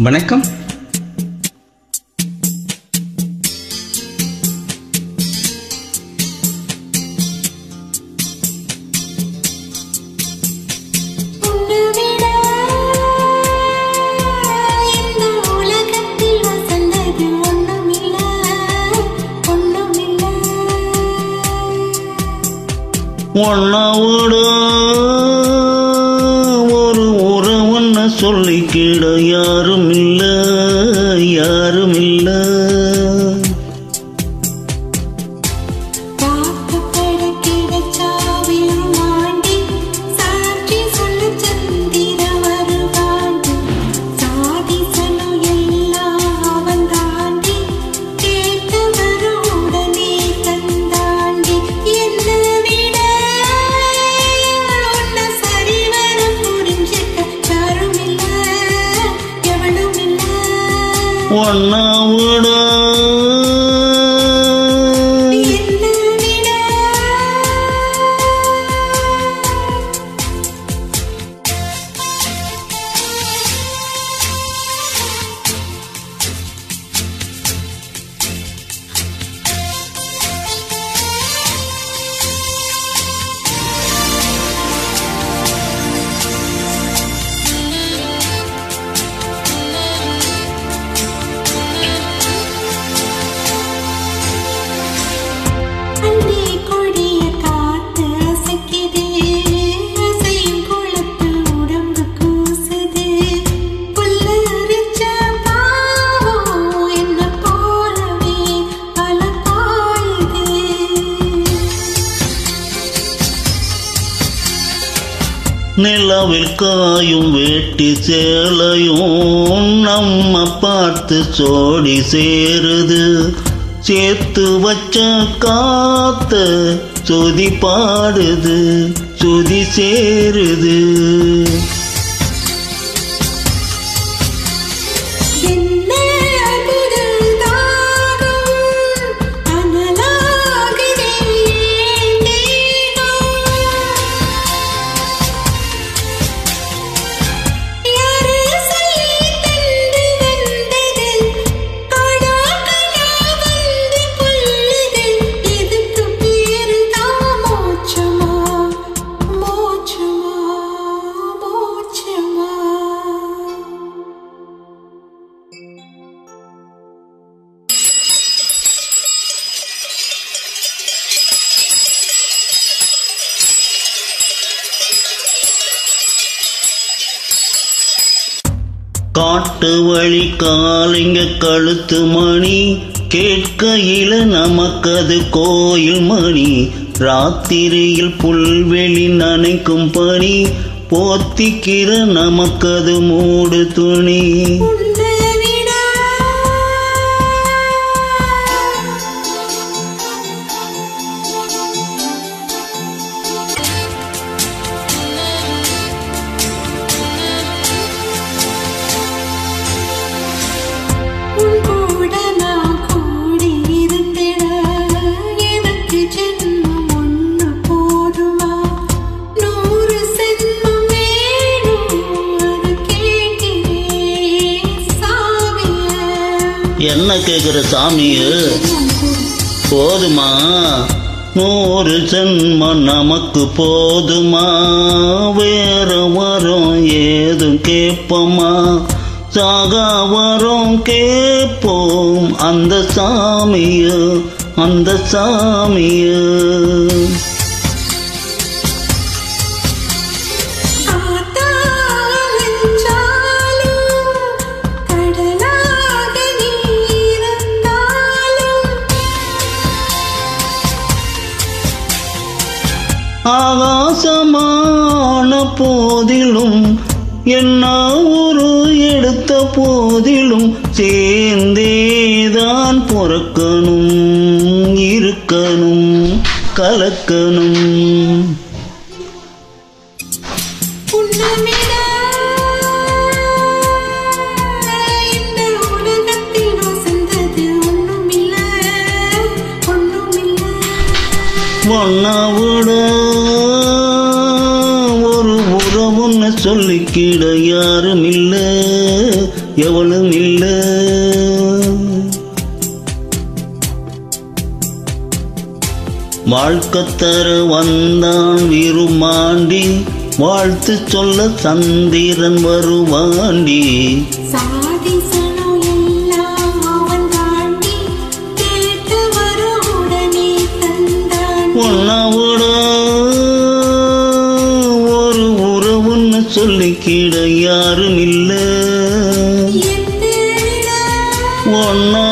வணக்கம். ஒன்னாவோட ஒரு உறவுன்னு சொல்லிக்கிட யாரும் இல்ல, யாரும் இல்ல. ஒன்னாவோட நிலவில் காயும் வேட்டி சேலையும் நம்ம பார்த்து சோடி சேருது. சேர்த்து வச்ச காத்த சுதி பாடுது, சுதி சேருது. காட்டு வழி காலிங்க கழுத்து மணி கேட்கையில நமக்கது கோயில் மணி. ராத்திரியில் புல்வெளி நனைக்கும் பனி போத்திக்கிற நமக்கது மூடு துணி. என்ன கேக்குற சாமிய? போதுமா 100 ஜென்மம் நமக்கு போதுமா? வேற வரும் ஏதும் கேட்போமா? சாகா வரும் கேட்போம் அந்த சாமிய, அந்த சாமிய. ஆகாசமான போதிலும் என்ன ஒரு எடுத்த போதிலும் சேர்ந்தேதான் பொறக்கணும், இருக்கணும், கலக்கணும். ஒன்னாவோட ஒரு உறவுன்னு சொல்லிக்கிட யாரும் இல்ல, எவளும் இல்ல. வாழ்க்கை தர வந்தான் விருமாண்டி, வாழ்த்து சொல்ல சந்திரன் வருவாண்டி. உன்னாவோட ஒரு உறவுன்னு சொல்லிக்கிட யாரும் இல்ல, ஒன்னா